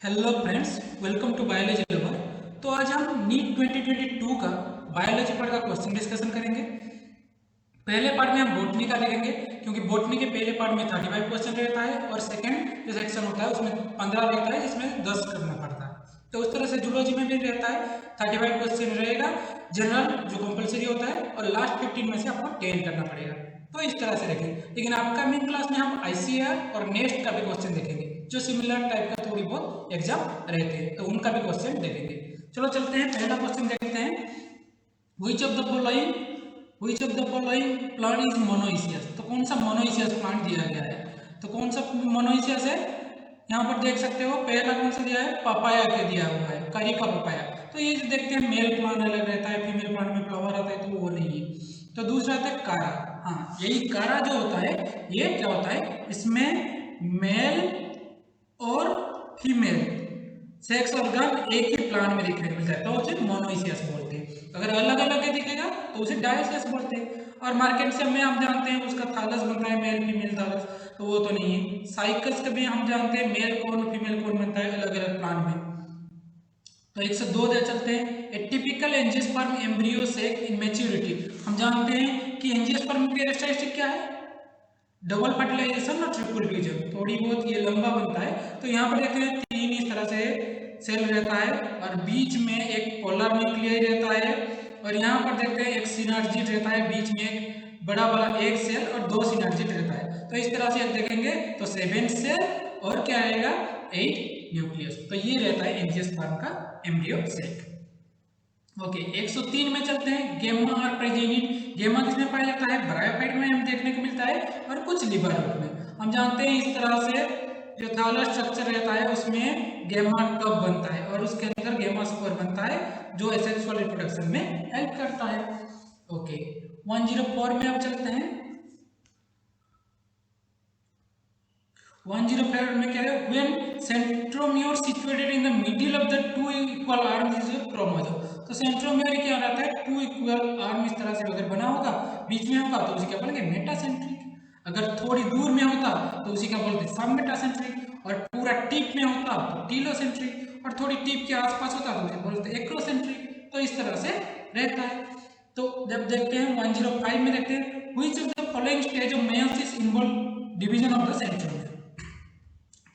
Hello friends, welcome to biology lover. तो आज हम नीट 2022 का बायोलॉजी पार्ट का क्वेश्चन डिस्कशन करेंगे। पहले पार्ट में हम बोटनी का देखेंगे, क्योंकि बोटनी के पहले पार्ट में 35 क्वेश्चन रहता है और सेकंड जो सेक्शन होता है उसमें 15 रहता है, जिसमें 10 करना पड़ता है। तो उस तरह से जूलॉजी में भी रहता है, 35 क्वेश्चन रहेगा जनरल जो कंपलसरी होता है, और लास्ट 15 में से आपको 10 करना पड़ेगा। तो इस तरह से देखेंगे, लेकिन आपका मेन क्लास में हम आईसीआर और नेस्ट का भी क्वेश्चन देखेंगे, जो सिमिलर टाइप का थोड़ी बहुत एग्जाम रहते हैं, तो उनका भी क्वेश्चन देखेंगे। चलो चलते हैं, पहला क्वेश्चन देखते हैं। Which of the following plant is monoecious? तो कौन सा मोनोइसियस प्लांट दिया गया है? तो कौन सा मोनोइसियस है? यहाँ पर देख सकते हो, पहला कौन सा दिया है? पपाया के दिया हुआ है, करी का पपाया। तो ये जो देखते हैं मेल प्लांट अलग रहता है, फीमेल प्लांट में फ्लावर आता है, तो वो नहीं है। तो दूसरा आता है कारा। हाँ, यही कारा जो होता है, ये क्या होता है, इसमें मेल और फीमेल सेक्स ऑर्गन एक ही प्लांट में दिखने को मिलता है, तो उसे मोनोइसियस बोलते हैं। अगर अलग अलग दिखेगा तो उसे डायोसियस बोलते हैं। और मार्केट में हम जानते हैं उसका थालस बनता है, मेल फीमेल थालस, तो वो तो नहीं है। साइकस का भी हम जानते हैं मेल कौन फीमेल कौन बनता है अलग अलग प्लांट में। तो 102 दे चलते हैं। ए टिपिकल एंजियोस्पर्म एम्ब्रियो सेक इन मैच्योरिटी। हम जानते हैं कि एंजियोस्पर्म की कैरेक्टरिस्टिक क्या है? डबल फर्टिलाइजेशन और ट्रिपल फ्यूजन। थोड़ी बहुत ये लंबा बनता है। तो यहाँ पर देखते हैं 3 इस तरह से सेल रहता है और बीच में एक पोलर न्यूक्लियस रहता है, और यहाँ पर देखते हैं एक सिनर्जिड रहता है, बीच में एक बड़ा वाला एक सेल और 2 सिनर्जिड रहता है। तो इस तरह से देखेंगे तो 7 सेल और क्या आएगा 8 न्यूक्लियस। तो ये रहता है एंजियोस्पर्म का एम्ब्रियो सेक। ओके, 103 में चलते हैं। गेमा और प्रेजेनिन। गेमा किसमें पाया जाता है? ब्रायोफाइट में हम देखने को मिलता है, और कुछ लिवर रूट में। हम जानते हैं इस तरह से जो थालस स्ट्रक्चर रहता है उसमें गेमा टब बनता है, और उसके अंदर गेमा स्पोर बनता है, जो एसेक्सुअल रिप्रोडक्शन में हेल्प करता है। ओके, 104 में अब चलते हैं। 105 में क्या है? when centromere situated in the middle of the two equal arms is a chromosome। तो सेंट्रोमियर क्या रहता है? 2 इक्वल आर्म इस तरह से अगर बना होगा, बीच में होगा, तो उसे क्या बोलेंगे? मेटासेंट्रिक। अगर थोड़ी दूर में होता तो उसे क्या बोलते हैं? सब मेटासेंट्रिक। और पूरा टिप में होता तो टीलोसेंट्रिक, और थोड़ी टिप के आसपास होता तो उसे बोलते हैं एक्रोसेंट्रिक। तो इस तरह से रहता है। तो जब देखते हैं 105 में देखते हैं which of the following stage of meiosis involve division of the centromere।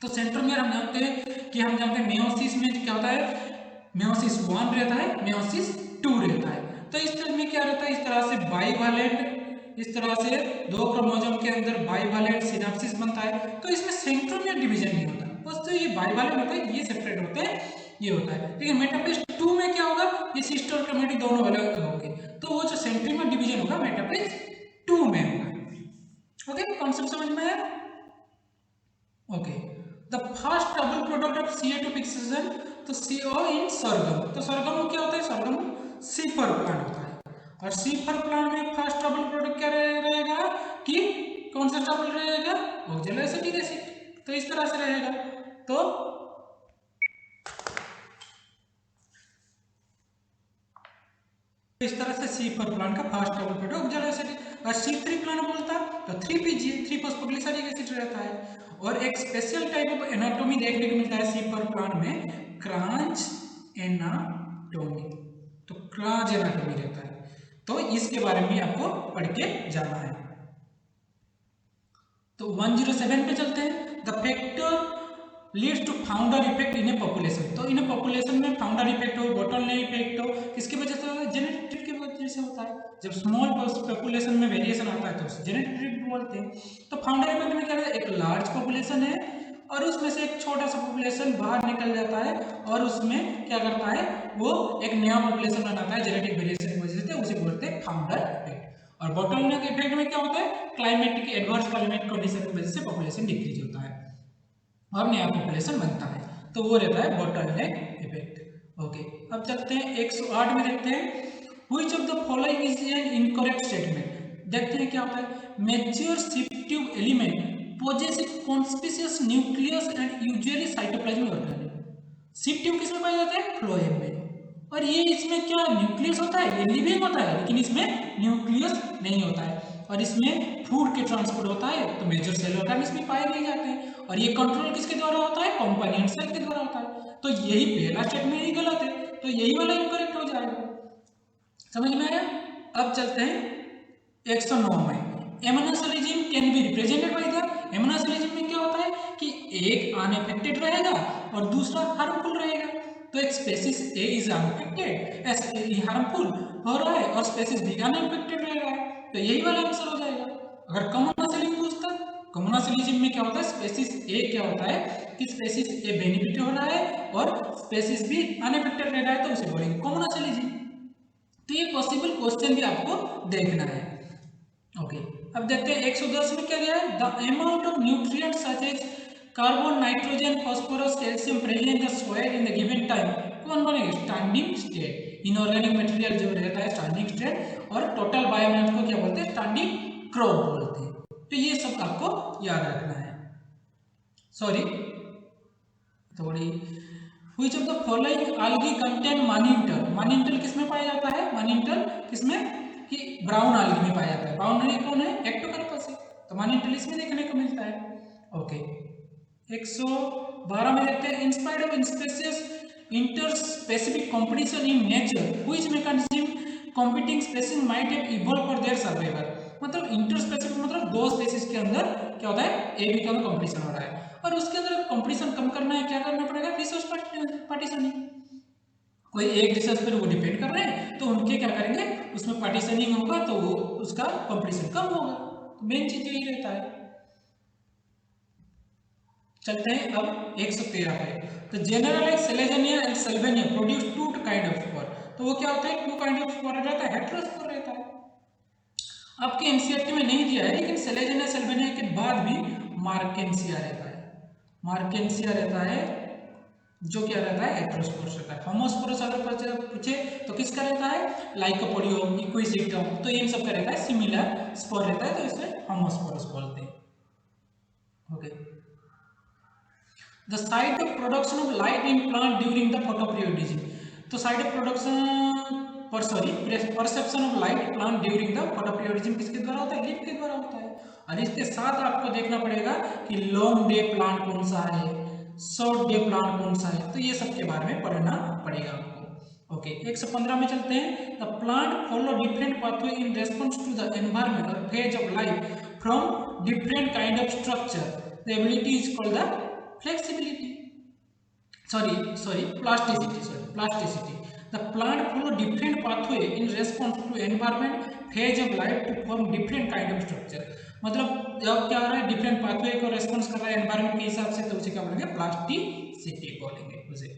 तो सेंट्रोमियर हम जानते हैं कि हम जानते हैं मेयोसिस में क्या होता है? मेयोसिस 1 रहता है, मेयोसिस 2 रहता है। तो इस तरह में क्या रहता है? इस तरह से बाइवैलेंट, इस तरह से 2 क्रोमोसोम के अंदर बाइवैलेंट सिनैप्सिस बनता है। तो इसमें सेंट्रोमियर डिवीजन नहीं होता, बस तो ये बाइवैलेंट होता है, ये सेपरेट होते हैं, ये होता है। लेकिन मेटाफेज 2 में क्या होगा? ये सिस्टर और क्रोमैटिड दोनों अलग होंगे, तो वो जो सेंट्रोमियर डिवीजन होगा मेटाफेज 2 में होगा। ओके, कॉन्सेप्ट समझ में आया? Okay, the first double product of CO2 fixation, तो CO इन सरगम। तो सरगम में क्या होता है? सरगम सीफर प्लांट होता है, और सीफर प्लांट में फर्स्ट डबल प्रोडक्ट क्या रहेगा कि कौन सा डबल रहेगा? Oxaloacetic acid. तो इस तरह से रहेगा। तो इस तरह से C4 प्लांट का फर्स्ट डबल प्रोडक्ट ऑक्जेलोएसिटिक। और C3 प्लांट बोलता तो 3PGA 3 फॉस्फोग्लिसरिक एसिड रहता है। और एक स्पेशल टाइप ऑफ एनाटॉमी देखने को मिलता है C4 प्लांट में, क्रांच एनाटॉमी। तो क्रांच एनाटॉमी रहता है, तो इसके बारे में आपको पढ़ के जाना है। तो 107 पे चलते हैं। The factor leads to founder effect in a population. तो इन ए पॉपुलेशन में फाउंडर इफेक्ट हो, बोटलनेक इफेक्ट हो, किसकी वजह से होता है? जेनेटिक की वजह से होता है। जब स्मॉल पॉपुलेशन में वेरिएशन आता है तो उसे जेनेटिक बोलते हैं। तो फाउंडर इफेक्ट में क्या है? एक लार्ज पॉपुलेशन है और उसमें से एक छोटा सा पॉपुलेशन बाहर निकल जाता है, और उसमें क्या करता है? वो एक नया पॉपुलेशन बनाता है जेनेटिक वेरिएशन की वजह से, उसे बोलते हैं फाउंडर इफेक्ट। और बोटलनेक इफेक्ट में क्या होता है? क्लाइमेटिक एडवर्स क्लाइमेट कंडीशन की वजह से पॉपुलेशन डिक्रीज होता है और नया पॉपुलेशन बनता है, तो वो रहता है बोटलनेक इफेक्ट। ओके, अब चलते हैं 108 में देखते हैं। Which of the following is an incorrect statement. देखते हैं क्या होता है। मैच्योर शिफ्टिव element possess conspicuous nucleus and usually cytoplasmic organelle. शिफ्टिव किसमें पाया जाता है? फ्लोएम में। और ये इसमें क्या न्यूक्लियस होता है? ये लिविंग होता है, लेकिन इसमें न्यूक्लियस नहीं होता है। और इसमें फूड के ट्रांसपोर्ट होता है, तो मेजर सेल ऑर्गन इसमें पाए नहीं जाते हैं। और ये कंट्रोल किसके द्वारा होता है? कंपोनेंट सेल के द्वारा होता है। तो यही पहला स्टेटमेंट ही गलत है, तो यही वाला इनकरेक्ट हो जाएगा। समझ में आया? अब चलते हैं 109 में। Amensalism can be represented by the, amensalism में क्या होता है कि एक अनअफेक्टेड रहेगा और दूसरा हार्मफुल रहेगा। तो एक स्पेसिस ए इज अनअफेक्टेड, ऐसे हार्मफुल हो रहा है, और स्पेसिस बी अनअफेक्टेड रह रहा है, तो यही वाला आंसर हो जाएगा। अगर कॉमोनोसोलिज्म पूछता, कॉमोनोसोलिज्म में क्या होता है, स्पेसिस ए क्या होता है कि स्पेसिस ए बेनिफिट हो रहा है और स्पेसिस बी अनअफेक्टेड रह रहा है, तो उसे बोलेंगे कॉमोनोसोलिज्म। तो ये पॉसिबल क्वेश्चन भी आपको देखना है। ओके, अब देखते हैं 110 में क्या दिया है, the amount of nutrients such as carbon, nitrogen, phosphorus, calcium present in the soil in the given time, कौन बनेगा? Standing state. इनऑर्गेनिक मटेरियल जो रहता है स्टैंडिंग स्टेट, और टोटल बायोमास को क्या बोलते हैं? स्टैंडिंग क्रॉप बोलते हैं। तो ये सब आपको याद रखना है। सॉरी, थोड़ी Which of the following algae contain manintal? manintal किसमें पाया जाता है? manintal किसमें? कि ब्राउन algae में पाया जाता है। ब्राउन algae कौन है? एक्टोकार्पस है, तो manintal इसमें देखने को मिलता है। ओके, 112 में देखते हैं, in spite of species interspecific competition in nature, which mechanism competing species might have evolved for their survival? मतलब इंटरस्पेसिफिक मतलब दो स्पेसीज के अंदर क्या होता है? ए बी के अंदर कंपटीशन हो रहा है, और उसके अंदर कंपटीशन कम करना है, क्या करना पड़ेगा? Resource partitioning. कोई एक रिसोर्स पर वो डिपेंड कर रहे हैं, तो उनके क्या करेंगे, उसमें पार्टीशनिंग होगा, तो वो उसका कंपटीशन कम होगा। तो मेन चीज यही रहता है। चलते हैं अब 113 पे। तो genera Selaginella and Salvinia produce two kind of spore. तो वो क्या होता है? टू काइंड ऑफ स्पोर रहता है, हेटेरोस्पोर रहता है। आपके एनसीईआरटी में नहीं दिया है, लेकिन सेलेजेनिया सेल्वेनिया के बाद भी मार्केंसिया रहता है। मार्केंसिया रहता है, जो क्या रहता है? हेटेरोस्पोरस रहता है। होमोस्पोरस अगर पूछे तो किसका रहता है? लाइकोपोडियम, इक्विसिडियम, तो इन सब का रहता है सिमिलर स्पोर रहता है, तो इसे होमोस्पोरस बोलते हैं। Okay, the site of production of light in plant during the photoperiodism. तो site of production perception of light plant during the photoperiodism किसके द्वारा होता है? लीफ के द्वारा होता है। और इसके साथ आपको देखना पड़ेगा कि लॉन्ग डे प्लांट कौन सा है, शॉर्ट डे प्लांट कौन सा है, तो ये सब के बारे में पढ़ना पड़ेगा आपको। ओके, 115 में चलते हैं। The plant follow different pathway in response to the environment और phase of life from different kind of structure. The ability is called the flexibility, plasticity. The plant follow different pathway in response to environment, phase of life to form different kind of structure. मतलब जब क्या हो रहा है, different pathway को response कर रहा है एनवायरमेंट के हिसाब से, तो उसे क्या बोलेंगे? प्लास्टिसिटी बोलेंगे उसे।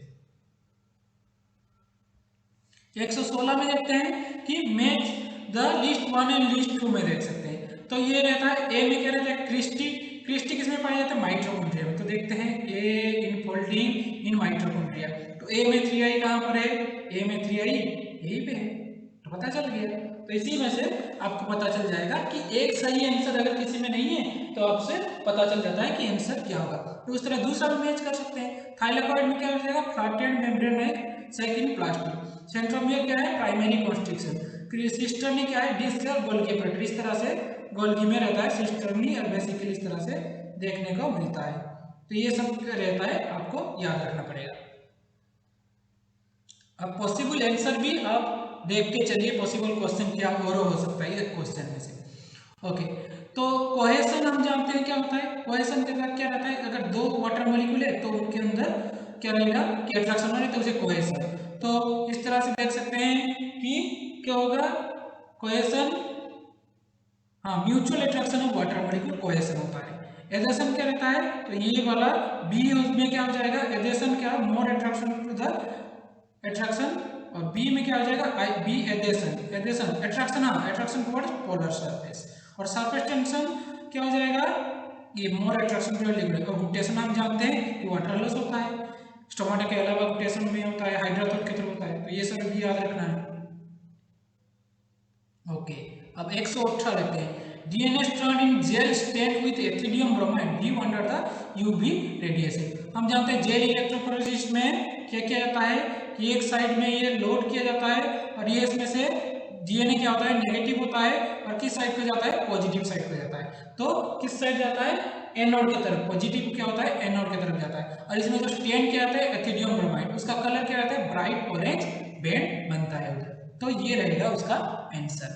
116 में देखते हैं कि match the list 1 and list 2 में देख सकते हैं। तो ये रहता है, ए में क्या रहता है? क्रिस्टी। क्रिस्टी किसमें पाया जाता है? माइटोकॉन्ड्रिया में। तो देखते हैं ए इनफोल्डिंग इन माइटोकॉन्ड्रिया। तो ए में 3i कहाँ पर है? ए में 3i यहीं पे है, तो पता चल गया। तो इसी में से आपको पता चल जाएगा कि एक सही आंसर अगर किसी में नहीं है, तो आपसे पता चल जाता है कि आंसर क्या होगा। तो उस तरह दूसरा भी मैच कर सकते हैं। थाइलाकॉइड में क्या हो जाएगा? Flatted membrane second plastic. Centromere क्या है? Primary constriction. सिस्टर्नी क्या है? डिस्क और गोल्गी अपरेटर। इस तरह से गोल्गी में रहता है सिस्टर्नी, और बेसिकली इस तरह से देखने को मिलता है। तो ये सब रहता है, आपको याद रखना पड़ेगा। अब पॉसिबल आंसर भी आप देख के चलिए, पॉसिबल क्वेश्चन क्या और हो सकता है एक क्वेश्चन में से। ओके, तो कोहेशन हम जानते हैं क्या होता है। कोहेशन के बाद क्या रहता है? अगर दो वाटर मॉलिक्यूल है तो उनके अंदर क्या रहेगा कि अट्रैक्शन हो रही है, तो उसे कोहेशन। तो इस तरह से देख सकते हैं कि क्या होगा? कोहेशन, हाँ, mutual attraction of water molecule cohesion होता है। एडेशन क्या रहता है? तो ये वाला बी उसमें क्या हो जाएगा? एडेशन क्या? More attraction to the attraction. और बी में क्या हो जाएगा? आई बी एडेशन अट्रैक्शन, हाँ, अट्रैक्शन टुवर्ड्स पोलर सरफेस। और सरफेस टेंशन क्या हो जाएगा? ये मोर अट्रैक्शन टू लिक्विड। और रोटेशन हम जानते हैं कि वाटर लॉस होता है, स्टोमेटा के अलावा रोटेशन भी होता है, हाइड्रोथोल के थ्रू होता है, तो ये सब भी याद रखना है। ओके, अब 118 लेते हैं। DNA strand in gel stain with ethidium bromide leave under the UV radiation. हम जानते हैं जेल इलेक्ट्रोफोरेसिस में क्या किया जाता है कि एक साइड में ये लोड किया जाता है, और ये इसमें से डीएनए क्या होता है, नेगेटिव होता है और किस साइड पे जाता है, पॉजिटिव साइड पे जाता है। तो किस साइड जाता है, एनोड की तरफ। पॉजिटिव क्या होता है, एनोड की तरफ जाता है। और इसमें जो स्टेन क्या आता है, एथिडियम ब्रोमाइड, उसका कलर क्या आता है, ब्राइट ऑरेंज बैंड बनता है उधर। तो ये रहेगा उसका answer.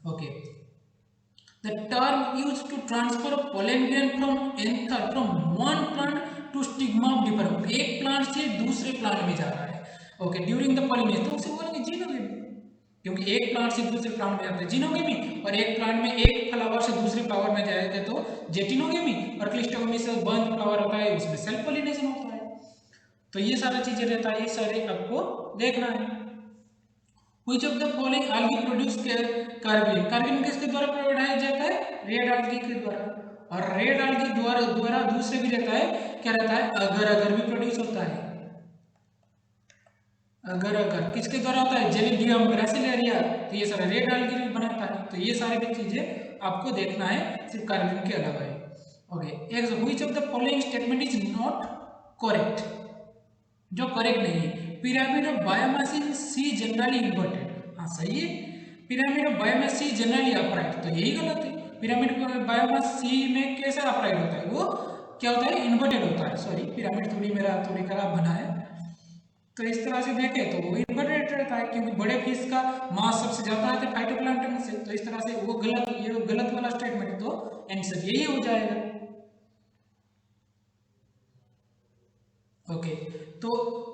Okay, the term used to transfer pollen grain from anther from one plant to stigma of different, एक प्लांट से दूसरे प्लांट में जा रहा है। ओके, ड्यूरिंग द पॉलिनेशन, तो उसे बोलेंगे जीनोगेमी, क्योंकि एक प्लांट से दूसरे प्लांट में जाते हैं जीनोगेमी, और एक प्लांट में एक फ्लावर से दूसरे फ्लावर में जाएगा तो जेटिनोगेमी, और क्लिस्टोगेमी से बंद फ्लावर होता है उसमें सेल्फ पॉलिनेशन होता है। तो ये सारा चीजें रहता है, ये सारे आपको देखना है। Which of the following algae produce carbon, carbon किसके द्वारा प्रोवाइड जाता है, रेड algae के द्वारा। और रेड algae द्वारा दूसरे भी रहता है, क्या रहता है, अगर अगर भी प्रोड्यूस होता है। अगर अगर किसके द्वारा होता है, जेलिडियम ग्रासिलेरिया, तो ये सारा रेड algae भी बनाता है। तो ये सारी भी चीजें आपको देखना है, सिर्फ कार्बन के अलावा है। ओके, एक which of the following statement is not correct, जो करेक्ट नहीं है। Pyramid of biomass in sea generally inverted, हाँ सही है। Pyramid of biomass sea generally upright, तो यही गलत है। पिरामिड बायोमास सी में कैसा अपराइट होता है, वो क्या होता है, इन्वर्टेड होता है। सॉरी, पिरामिड थोड़ी खराब बना है। तो इस तरह से देखें तो वो इन्वर्टेड रहता है, क्योंकि बड़े फिश का मास सबसे ज्यादा आता है फाइटोप्लैंक्टन से। तो इस तरह से वो गलत, ये गलत वाला स्टेटमेंट, तो आंसर यही हो जाएगा। ओके, तो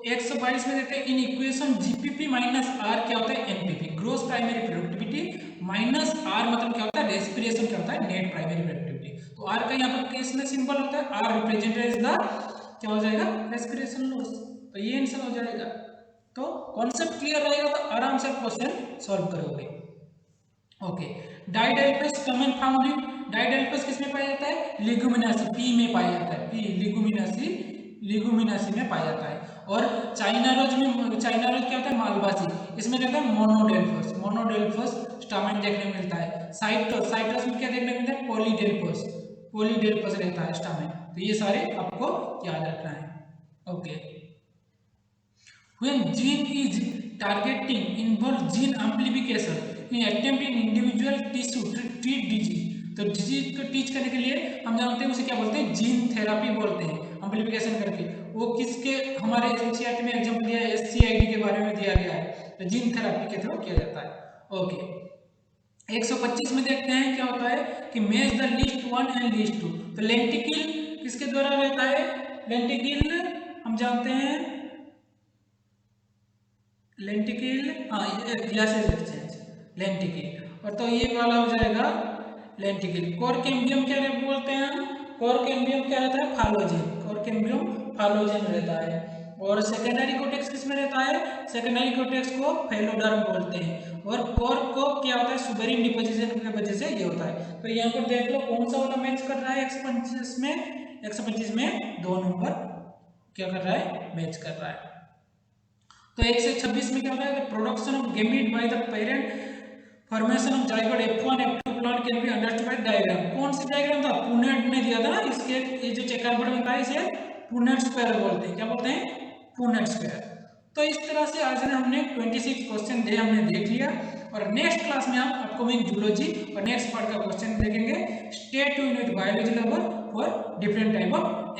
122 में देखते हैं, in equation GPP minus R क्या होता है, NPP, gross primary productivity, minus R मतलब क्या होता है, रेस्पिरेशन क्या होता है, नेट प्राइमरी प्रोडक्टिविटी। तो आर का यहाँ पर किस में सिंबल होता है, आर रिप्रेजेंटेड एज द, क्या हो जाएगा, रेस्पिरेशन लॉस। तो ये आंसर हो जाएगा। तो कॉन्सेप्ट क्लियर रहेगा तो आराम से क्वेश्चन सॉल्व करोगे। ओके, डाइडेल्फस कॉमन फाउंड इन, डाइडेल्फस किस में पाया जाता है, लिगुमिनासी, पी में पाया जाता है, पी लिगुमिनासी में पाया जाता है। और चाइना रोज क्या होता है, मालवासी, इसमें रहता है मोनोडेल्फस स्टामेन देखने को मिलता है। साइट्रस में क्या देखने को मिलता है, पॉलीडेल्फस रहता है स्टामेन। तो ये सारे आपको याद रखना है। Okay, when gene is targeting involve gene amplification in attempt in individual tissue to treat disease, तो डिजीज को टीच करने के लिए हम जानते हैं उसे क्या बोलते हैं, जीन थेरापी बोलते हैं, एम्प्लीफिकेशन करके। वो किसके, हमारे एनसीईआरटी में एग्जांपल दिया है, एससीआईडी के बारे में दिया गया है। तो जीन थेरापी के थ्रू किया जाता है। ओके, 125 में देखते हैं क्या होता है कि match the list 1 and list 2। तो लेंटिकिल किसके द्वारा रहता है, लेंटिकिल हम जानते हैं, लेंटिकिल, हाँ ग्लासेस एक्सचेंज, लेंटिकिल। और तो ये वाला हो जाएगा लेंटिकिल। कोरकेम्बियम क्या बोलते हैं हम, कोरकेम्बियम क्या रहता है, फालोजेन, कोरकेम्बियम फालोजेन रहता है। और सेकेंडरी कोटेक्स किसमें रहता है, सेकेंडरी कोटेक्स को फेलोडर्म बोलते हैं। और कोर्क को क्या होता है, सुबेरिन डिपोजिशन की वजह से ये होता है। तो यहाँ पर देख लो कौन सा वाला मैच कर रहा है, 125 में 2 नंबर क्या कर रहा है, मैच कर रहा है। तो 1 से 26 में क्या होता है, production of gamete by the parent, formation of zygote F1 F2 plant can be understood by diagram. कौन सी डायग्राम था, पुनेट ने दिया था ना, इसके ये जो चेकरबोर्ड में था इसे पुनेट स्क्वायर बोलते हैं। क्या बोलते हैं, पुनेट स्क्वायर। तो इस तरह से आज हमने 26 क्वेश्चन दे हमने देख लिया। और नेक्स्ट क्लास में हम अपकमिंग जूलॉजी और नेक्स्ट पार्ट का क्वेश्चन देखेंगे। Stay tuned with biology lover for different type of